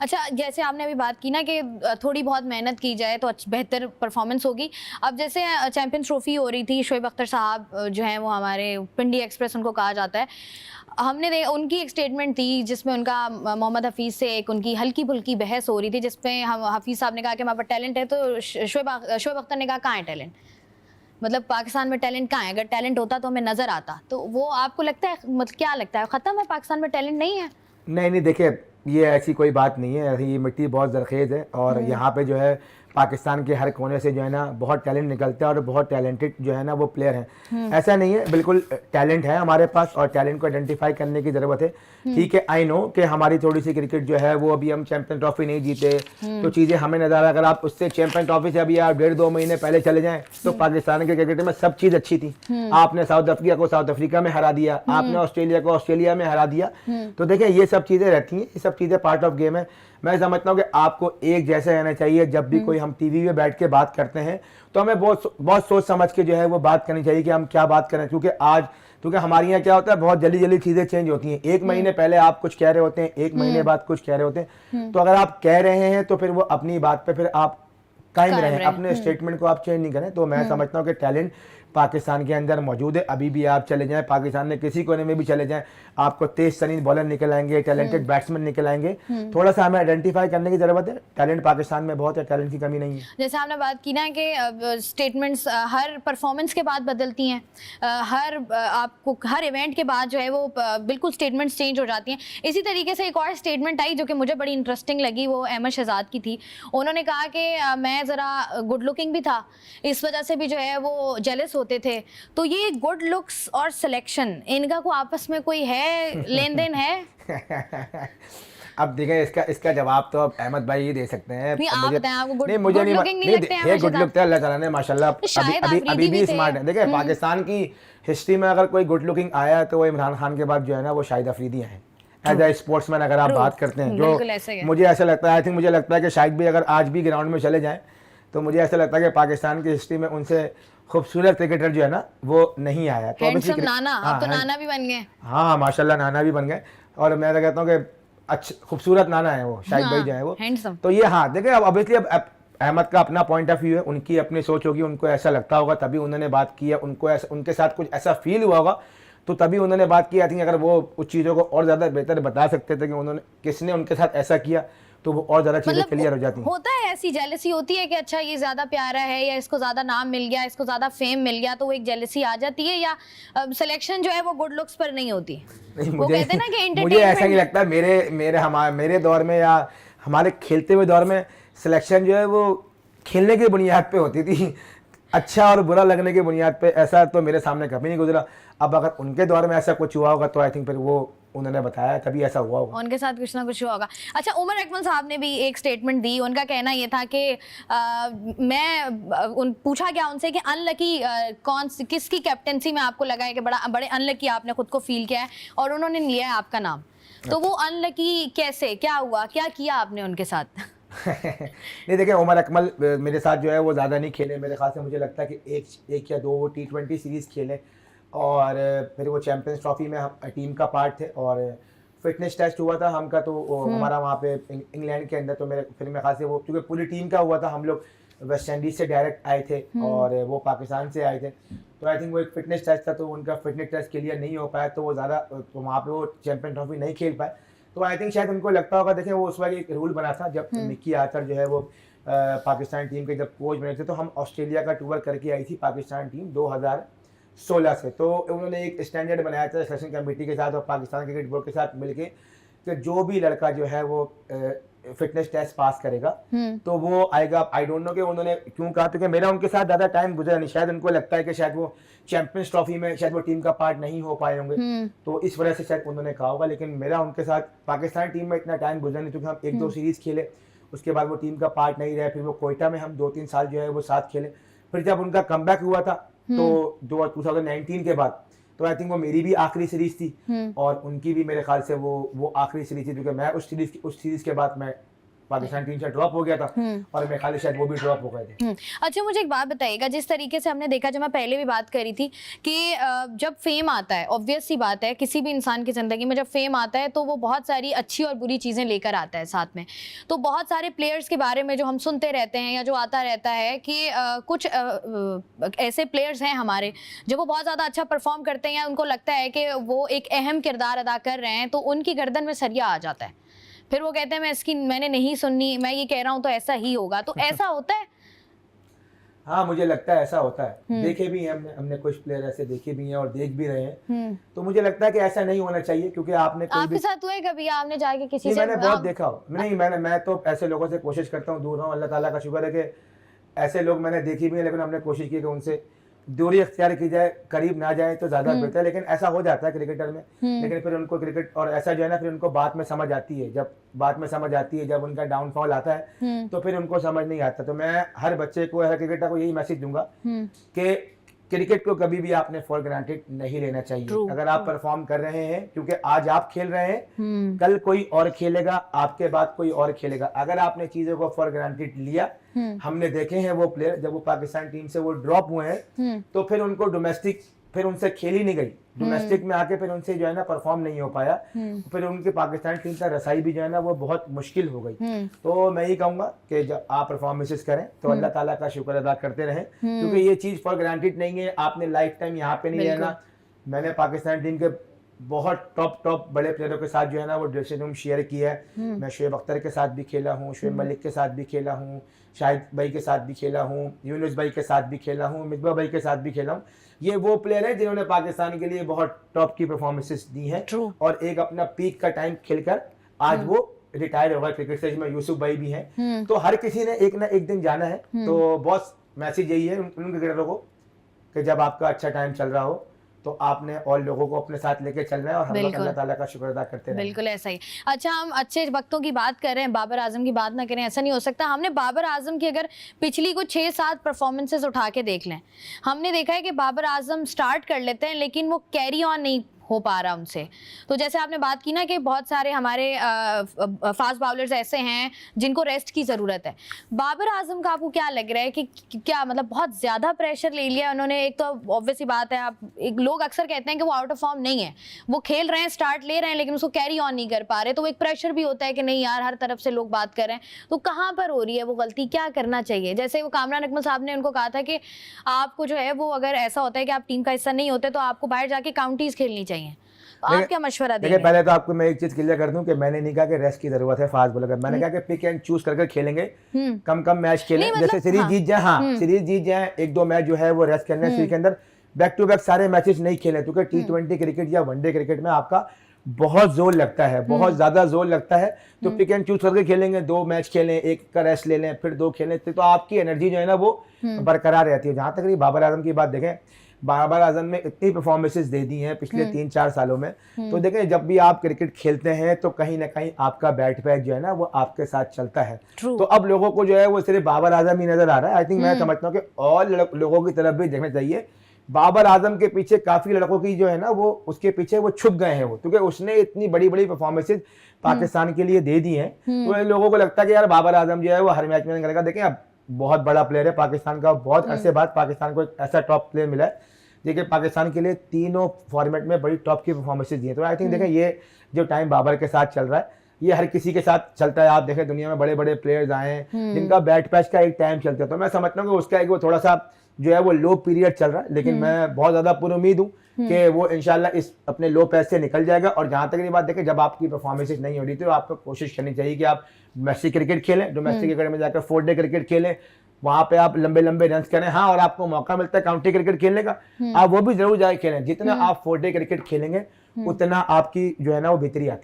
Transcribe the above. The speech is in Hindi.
अच्छा, जैसे आपने अभी बात की ना कि थोड़ी बहुत मेहनत की जाए तो बेहतर परफॉर्मेंस होगी। अब जैसे चैंपियंस ट्रॉफी हो रही थी, शोएब अख्तर साहब जो हैं वो हमारे पिंडी एक्सप्रेस उनको कहा जाता है। हमने उनकी एक स्टेटमेंट थी जिसमें उनका मोहम्मद हफीज़ से एक उनकी हल्की-फुल्की बहस हो रही थी, जिसमें हम हफीज़ साहब ने कहा कि हमारे पास टैलेंट है, तो शोएब अख्तर ने कहा कहाँ है टैलेंट? मतलब पाकिस्तान में टैलेंट कहाँ है? अगर टैलेंट होता तो हमें नज़र आता। तो वो आपको लगता है, मतलब क्या लगता है, खत्म है पाकिस्तान में टैलेंट नहीं है? नहीं नहीं, देखिए ये ऐसी कोई बात नहीं है, ये मिट्टी बहुत ज़रख़ेज़ है और यहाँ पे जो है पाकिस्तान के हर कोने से जो है ना बहुत टैलेंट निकलता है और बहुत टैलेंटेड जो है ना वो प्लेयर हैं। ऐसा नहीं है, बिल्कुल टैलेंट है हमारे पास और टैलेंट को आइडेंटिफाई करने की ज़रूरत है। ठीक है, आई नो कि हमारी थोड़ी सी क्रिकेट जो है वो अभी हम चैंपियन ट्रॉफी नहीं जीते तो चीज़ें हमें नज़र आ रहा है। अगर आप उससे चैंपियन ट्रॉफी से अभी आप 1.5-2 महीने पहले चले जाएं तो पाकिस्तान के क्रिकेट में सब चीज़ अच्छी थी। आपने साउथ अफ्रीका को साउथ अफ्रीका में हरा दिया, आपने ऑस्ट्रेलिया को ऑस्ट्रेलिया में हरा दिया। तो देखिए ये सब चीज़ें रहती हैं, ये सब चीज़ें पार्ट ऑफ गेम है। मैं समझता हूँ कि आपको एक जैसा रहना चाहिए। जब भी कोई हम टीवी में बैठ के बात करते हैं तो हमें बहुत सोच समझ के जो है वो बात करनी चाहिए कि हम क्या बात करें, क्योंकि हमारे यहाँ क्या होता है, बहुत जल्दी जल्दी चीज़ें चेंज होती हैं। एक महीने पहले आप कुछ कह रहे होते हैं, एक महीने बाद कुछ कह रहे होते हैं। तो अगर आप कह रहे हैं तो फिर वो अपनी बात पे फिर आप कायम रहें, अपने स्टेटमेंट को आप चेंज नहीं करें। तो मैं समझता हूँ कि टैलेंट पाकिस्तान के अंदर मौजूद है। अभी भी आप चले जाएं, पाकिस्तान में किसी कोने में भी चले जाएं, आपको तेज तरीन बॉलर निकल आएंगे, टैलेंटेड बैट्समैन निकल आएंगे। थोड़ा सा हमें आइडेंटिफाई करने की जरूरत है। टैलेंट पाकिस्तान में बहुत है, टैलेंट की कमी नहीं है। जैसे आपने बात की ना कि स्टेटमेंट्स हर परफॉर्मेंस के बाद बदलती हैं, आपको हर इवेंट के बाद जो है वो बिल्कुल स्टेटमेंट्स चेंज हो जाती हैं। इसी तरीके से एक और स्टेटमेंट आई जो कि मुझे बड़ी इंटरेस्टिंग लगी, वो अहमद शहजाद की थी। उन्होंने कहा कि मैं ज़रा गुड लुकिंग भी था, इस वजह से भी जो है वो जेलस होते थे। तो ये गुड लुक्स और सिलेक्शन, इनका को आपस में कोई है, लेन देन है? अब देखें, इसका जवाब तो अब अहमद भाई ही दे सकते हैं। नहीं, आप मुझे बताएं, आपको नहीं, मुझे गुड नहीं, लुकिंग नहीं नहीं लगते हैं है, अहमद गुड शहजाद? लुक तो अल्लाह ताला ने माशाल्लाह तो अभी शायद अभी अभी आफरीदी भी भी थे। स्मार्ट है। देखिए पाकिस्तान की हिस्ट्री में अगर कोई गुड लुकिंग आया है तो वो इमरान खान के बाद जो है ना वो शाहिद अफरीदी हैं। एज ए स्पोर्ट्समैन अगर आप बात करते हैं, बिल्कुल ऐसे ही जो है। मुझे ऐसा लगता है, आई थिंक मुझे लगता है कि शायद भी अगर आज भी ग्राउंड में चले जाएं तो मुझे ऐसा लगता है कि पाकिस्तान की हिस्ट्री में उनसे खूबसूरत क्रिकेटर जो है ना वो नहीं आया। तो हैंडसम नाना, अब तो नाना भी बन गए। हाँ माशाल्लाह नाना भी बन गए। और मैं तो कहता हूँ कि अच्छा खूबसूरत नाना है वो, शाहिद भाई जो है वो हैंडसम। तो ये हाँ देखिए, अब ऑब्वियसली अब अहमद का अपना पॉइंट ऑफ व्यू है, उनकी अपनी सोच होगी, उनको ऐसा लगता होगा तभी उन्होंने बात की है, उनको ऐसा उनके साथ कुछ ऐसा फील हुआ होगा तो तभी उन्होंने बात की। आई थिंक अगर वो उस चीज़ों को और ज़्यादा बेहतर बता सकते थे कि उन्होंने किसने उनके साथ ऐसा किया तो वो और ज़्यादा चीज़ें क्लियर हो जाती हैं। होता है, ऐसी जेलसी होती है कि अच्छा ये ज्यादा प्यारा है या इसको ज्यादा नाम मिल गया, इसको ज्यादा फेम मिल गया, तो वो एक जेलसी आ जाती है। या सिलेक्शन जो है वो गुड लुक्स पर नहीं होती। नहीं, वो कहते हैं ना कि मुझे ऐसा नहीं एंटरटेनमेंट। लगता। मेरे दौर में या हमारे खेलते हुए दौर में सिलेक्शन जो है वो खेलने की बुनियाद पे होती थी, अच्छा और बुरा लगने की बुनियाद पे। ऐसा तो मेरे सामने कभी नहीं गुजरा। अब अगर उनके दौर में ऐसा कुछ हुआ होगा तो आई थिंक फिर वो उन्होंने बताया तभी ऐसा हुआ होगा। उनके साथ कुछ ना कुछ हुआ होगा। अच्छा, उमर अकमल साहब ने भी एक स्टेटमेंट दी। उनका कहना ये था कि पूछा गया उनसे कि अनलकी किसकी कैप्टेंसी में आपको लगा है कि बड़े अनलकी आपने खुद को फील किया है, और उन्होंने लिया है आपका नाम। तो वो अनलकी कैसे, क्या हुआ, क्या किया आपने उनके साथ? नहीं देखिए, उमर अकमल मेरे साथ जो है वो ज़्यादा नहीं खेले। मेरे ख्याल से मुझे लगता है कि एक या दो T20 सीरीज़ खेले और फिर वो चैंपियंस ट्रॉफी में हम टीम का पार्ट थे और फिटनेस टेस्ट हुआ था हमका। तो हमारा वहाँ पे इंग्लैंड के अंदर, तो फिर मेरे ख्याल से वो क्योंकि पूरी टीम का हुआ था, हम लोग वेस्ट इंडीज़ से डायरेक्ट आए थे और वो पाकिस्तान से आए थे। तो आई थिंक वो एक फिटनेस टेस्ट था, तो उनका फिटनेस टेस्ट क्लियर नहीं हो पाया तो वो ज़्यादा तो वहाँ पे वो चैंपियन ट्रॉफी नहीं खेल पाए। तो आई थिंक शायद उनको लगता होगा, देखिए वो उस वक्त एक रूल बना था जब मिक्की आर्थर जो है वो पाकिस्तान टीम के जब कोच बने थे, तो हम ऑस्ट्रेलिया का टूर करके आई थी पाकिस्तान टीम 2016 से। तो उन्होंने एक स्टैंडर्ड बनाया था सिलेक्शन कमेटी के साथ और पाकिस्तान क्रिकेट बोर्ड के साथ मिलके कि जो भी लड़का जो है वो फिटनेस टेस्ट पास करेगा तो वो आएगा। आई डोंट नो कि उन्होंने क्यों कहा, क्योंकि मेरा उनके साथ ज़्यादा टाइम गुजरा नहीं। शायद उनको लगता है कि शायद वो चैंपियंस ट्रॉफी में शायद वो टीम का पार्ट नहीं हो पाए होंगे, तो इस वजह से शायद उन्होंने कहा होगा। लेकिन मेरा उनके साथ पाकिस्तान टीम में इतना टाइम गुजरा नहीं, क्योंकि हम 1-2 सीरीज़ खेले, उसके बाद वो टीम का पार्ट नहीं रहे। फिर वो कोयटा में हम 2-3 साल जो है वो साथ खेले। फिर जब उनका कमबैक हुआ था तो 2019 के बाद, तो आई थिंक वो मेरी भी आखिरी सीरीज थी और उनकी भी मेरे ख्याल से वो आखिरी सीरीज थी, क्योंकि मैं उस सीरीज के बाद मैं पाकिस्तान टीम से ड्रॉप हो गया था और मेरे ख्याल से शायद वो भी ड्रॉप हो गए थे। अच्छा, मुझे एक बात बताइएगा, जिस तरीके से हमने देखा, जब मैं पहले भी बात करी थी कि जब फेम आता है, ऑब्वियस सी बात है किसी भी इंसान की ज़िंदगी में जब फेम आता है तो वो बहुत सारी अच्छी और बुरी चीज़ें लेकर आता है साथ में। तो बहुत सारे प्लेयर्स के बारे में जो हम सुनते रहते हैं या जो आता रहता है कि कुछ ऐसे प्लेयर्स हैं हमारे जब वो बहुत ज़्यादा अच्छा परफॉर्म करते हैं या उनको लगता है कि वो एक अहम किरदार अदा कर रहे हैं तो उनकी गर्दन में सरिया आ जाता है। फिर वो कहते हैं मैंने नहीं सुननी, मैं ये कह रहा हूँ तो ऐसा ही होगा। तो ऐसा होता है? हाँ, मुझे लगता है ऐसा होता है। देखे भी हैं हमने कुछ प्लेयर ऐसे देखे भी हैं और देख भी रहे हैं। तो मुझे लगता है कि ऐसा नहीं होना चाहिए, क्योंकि आपने आपके साथ हुआ है कभी? आपने जाके किसी से? मैंने बहुत देखा हो। नहीं, मैं तो ऐसे लोगों से कोशिश करता हूँ दूर रहूं। अल्लाह ताला का शुक्र है कि ऐसे लोग मैंने देखे भी हैं, लेकिन हमने कोशिश की कि उनसे दूरी अख्तियार की जाए, करीब ना जाए तो ज्यादा बेहतर है। लेकिन ऐसा हो जाता है क्रिकेटर में। लेकिन फिर उनको क्रिकेट और ऐसा जो है ना, फिर उनको बात में समझ आती है। जब बात में समझ आती है, जब उनका डाउनफॉल आता है तो फिर उनको समझ नहीं आता। तो मैं हर बच्चे को, हर क्रिकेटर को यही मैसेज दूंगा कि क्रिकेट को कभी भी आपने फॉर ग्रांटेड नहीं लेना चाहिए। अगर आप परफॉर्म कर रहे हैं, क्योंकि आज आप खेल रहे हैं, कल कोई और खेलेगा, आपके बाद कोई और खेलेगा। अगर आपने चीजों को फॉर ग्रांटेड लिया, हमने देखे हैं वो प्लेयर जब वो पाकिस्तान टीम से वो ड्रॉप हुए हैं तो फिर उनको डोमेस्टिक, फिर उनसे खेल ही नहीं गई। डोमेस्टिक में आके फिर उनसे जो है ना परफॉर्म नहीं हो पाया। फिर उनके पाकिस्तान टीम का रसाई भी जो है ना वो बहुत मुश्किल हो गई। तो मैं ये कहूंगा कि जब आप परफॉर्मेंसेस करें तो अल्लाह ताला का शुक्र अदा करते रहें, क्योंकि ये चीज फॉर ग्रांटेड नहीं है। आपने लाइफ टाइम यहाँ पे नहीं रहना। मैंने पाकिस्तान टीम के बहुत टॉप बड़े प्लेयरों के साथ जो है ना वो ड्रेसिंग रूम शेयर किया है। मैं शोएब अख्तर के साथ भी खेला हूँ, शोएब मलिक के साथ भी खेला हूँ, शाहिद भाई के साथ भी खेला हूँ, यूनुस भाई के साथ भी खेला हूँ, मिसबा भाई के साथ भी खेला हूँ। ये वो प्लेयर हैं जिन्होंने पाकिस्तान के लिए बहुत टॉप की परफॉर्मेंसेस दी हैं और एक अपना पीक का टाइम खेलकर आज वो रिटायर हो गए क्रिकेट से। में यूसुफ भाई भी हैं। तो हर किसी ने एक ना एक दिन जाना है। तो बॉस मैसेज यही है उन क्रिकेटरों को कि जब आपका अच्छा टाइम चल रहा हो तो आपने और लोगों को अपने साथ लेके चलना है और हम लोग अल्लाह ताला का शुक्र अदा करते हैं। बिल्कुल ऐसा ही। अच्छा, हम अच्छे वक्तों की बात कर रहे हैं, बाबर आजम की बात ना करें, ऐसा नहीं हो सकता। हमने बाबर आजम की अगर पिछली कुछ 6-7 परफॉर्मेंसेस उठा के देख लें, हमने देखा है कि बाबर आजम स्टार्ट कर लेते हैं लेकिन वो कैरी ऑन नहीं हो पा रहा उनसे। तो जैसे आपने बात की ना कि बहुत सारे हमारे फास्ट बाउलर्स ऐसे हैं जिनको रेस्ट की ज़रूरत है। बाबर आजम का आपको क्या लग रहा है कि क्या मतलब बहुत ज़्यादा प्रेशर ले लिया उन्होंने? एक तो ऑब्वियस सी बात है, आप एक लोग अक्सर कहते हैं कि वो आउट ऑफ फॉर्म नहीं है, वो खेल रहे हैं, स्टार्ट ले रहे हैं, लेकिन उसको कैरी ऑन नहीं कर पा रहे। तो वो एक प्रेशर भी होता है कि नहीं यार, हर तरफ से लोग बात कर रहे हैं। तो कहाँ पर हो रही है वो गलती, क्या करना चाहिए? जैसे वो कामरान अकमल साहब ने उनको कहा था कि आपको जो है वो, अगर ऐसा होता है कि आप टीम का हिस्सा नहीं होते तो आपको बाहर जाके काउंटीज खेलनी चाहिए। तो आप क्या मशवरा देंगे? पहले तो आपको मैं एक चीज क्लियर कर दूं कि मैंने नहीं कहा कि रेस्ट की जरूरत है फास्ट बॉलर। मैंने कहा कि पिक एंड चूज करके खेलेंगे, कम मैच खेलें। जैसे सीरीज जीत जाए, हाँ सीरीज जीत जाए, 1-2 मैच जो है वो रेस्ट करने। सीरीज के अंदर बैक टू बैक सारे मैचेस नहीं खेलें, क्योंकि T20 क्रिकेट या वनडे क्रिकेट में आपका बहुत जोर लगता है, बहुत ज्यादा जोर लगता है। तो पिक एंड चूज करके खेलेंगे, 2 मैच खेलें, 1 का रेस्ट ले लें, फिर 2 खेलें, तो आपकी एनर्जी जो है ना वो बरकरार रहती है। जहां तक बाबर आजम की बात देखें, बाबर आजम ने इतनी परफॉर्मेंसेस दे दी हैं पिछले 3-4 सालों में। तो देखें, जब भी आप क्रिकेट खेलते हैं तो कहीं ना कहीं आपका बैट पैक जो है ना वो आपके साथ चलता है। तो अब लोगों को जो है वो सिर्फ बाबर आजम ही नजर आ रहा है। आई थिंक मैं समझता हूँ कि और लोगों की तरफ भी देखना चाहिए। बाबर आजम के पीछे काफी लड़कों की जो है ना वो उसके पीछे वो छुप गए हैं, वो क्योंकि उसने इतनी बड़ी बड़ी परफॉर्मेंसेज पाकिस्तान के लिए दे दी हैं। तो इन लोगों को लगता है कि यार बाबर आजम जो है वो हर मैच में करेगा। देखें, अब बहुत बड़ा प्लेयर है पाकिस्तान का, बहुत अरसे बाद पाकिस्तान को एक ऐसा टॉप प्लेयर मिला है देखिए पाकिस्तान के लिए तीनों फॉर्मेट में बड़ी टॉप की परफॉर्मेंसेज दी है। तो आई थिंक देखें, ये जो टाइम बाबर के साथ चल रहा है ये हर किसी के साथ चलता है। आप देखें दुनिया में बड़े बड़े प्लेयर्स आए हैं जिनका बैट पैच का एक टाइम चलता है। तो मैं समझता हूँ कि उसका एक वो थोड़ा सा जो है वो लो पीरियड चल रहा है, लेकिन मैं बहुत ज्यादा पूरी उम्मीद हूँ कि वो इंशाल्लाह इस अपने लो पैच से निकल जाएगा। और जहां तक ये बात देखें, जब आपकी परफॉर्मेंसेज नहीं हो रही तो आपको कोशिश करनी चाहिए कि आप डोमेस्टिक क्रिकेट खेलें, डोमेस्टिक क्रिकेट में जाकर 4 डे क्रिकेट खेलें, वहां पे आप लंबे लंबे रन करें। हाँ, और आपको मौका मिलता है काउंटी क्रिकेट खेलने का, आप वो भी जरूर जाके खेलें। जितना आप 4 डे क्रिकेट खेलेंगे उतना आपकी जो है ना वो बेहतरी आती है।